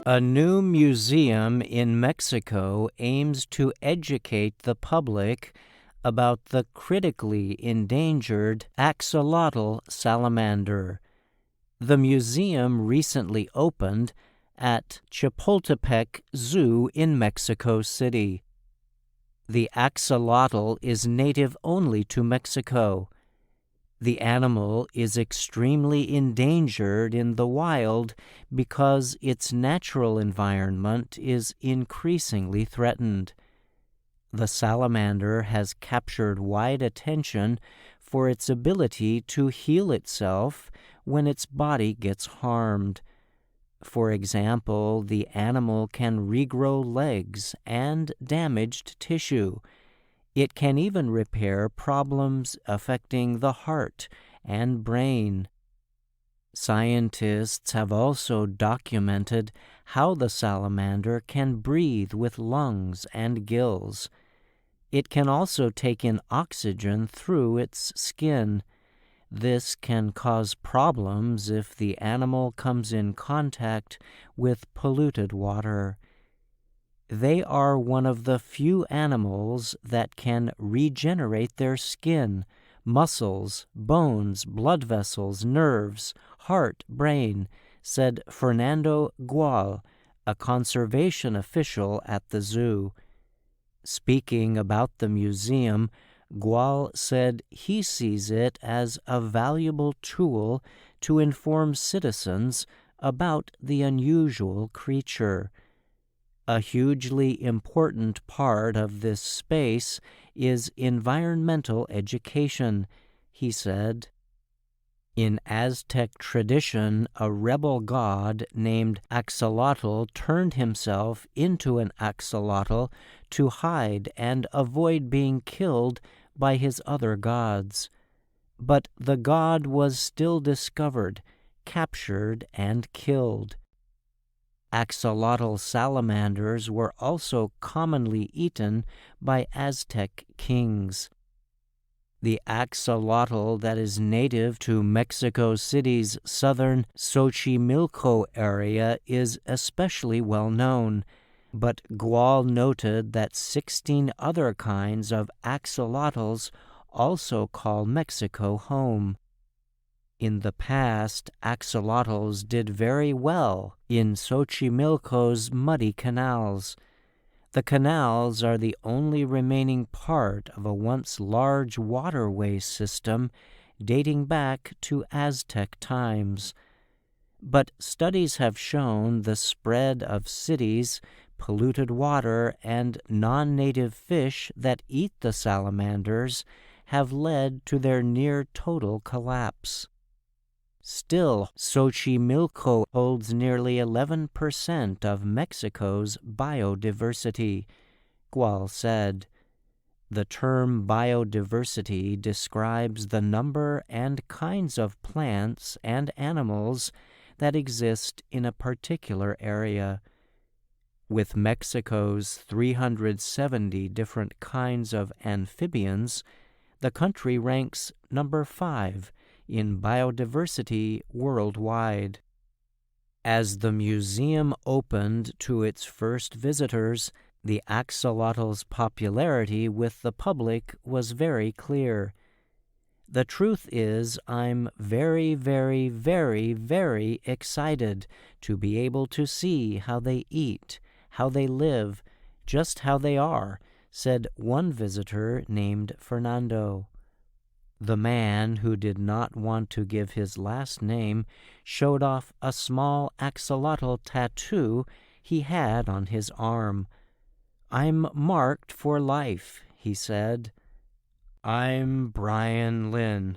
A new museum in Mexico aims to educate the public about the critically endangered axolotl salamander. The museum recently opened at Chapultepec Zoo in Mexico City. The axolotl is native only to Mexico. The animal is extremely endangered in the wild because its natural environment is increasingly threatened. The salamander has captured wide attention for its ability to heal itself when its body gets harmed. For example, the animal can regrow legs and damaged tissue. It can even repair problems affecting the heart and brain. Scientists have also documented how the salamander can breathe with lungs and gills. It can also take in oxygen through its skin. This can cause problems if the animal comes in contact with polluted water. They are one of the few animals that can regenerate their skin, muscles, bones, blood vessels, nerves, heart, brain, said Fernando Gual, a conservation official at the zoo. Speaking about the museum, Gual said he sees it as a valuable tool to inform citizens about the unusual creature. A hugely important part of this space is environmental education, he said. In Aztec tradition, a rebel god named Axolotl turned himself into an axolotl to hide and avoid being killed by his other gods. But the god was still discovered, captured, and killed. Axolotl salamanders were also commonly eaten by Aztec kings. The axolotl that is native to Mexico City's southern Xochimilco area is especially well known, but Gual noted that 16 other kinds of axolotls also call Mexico home. In the past, axolotls did very well in Xochimilco's muddy canals. The canals are the only remaining part of a once large waterway system dating back to Aztec times. But studies have shown the spread of cities, polluted water, and non-native fish that eat the salamanders have led to their near-total collapse. Still, Xochimilco holds nearly 11% of Mexico's biodiversity, Gual said. The term biodiversity describes the number and kinds of plants and animals that exist in a particular area. With Mexico's 370 different kinds of amphibians, the country ranks number 5 in biodiversity worldwide. As the museum opened to its first visitors, the axolotl's popularity with the public was very clear. The truth is, I'm very, very, very, very excited to be able to see how they eat, how they live, just how they are, said one visitor named Fernando. The man, who did not want to give his last name, showed off a small axolotl tattoo he had on his arm. "I'm marked for life," he said. I'm Brian Lynn.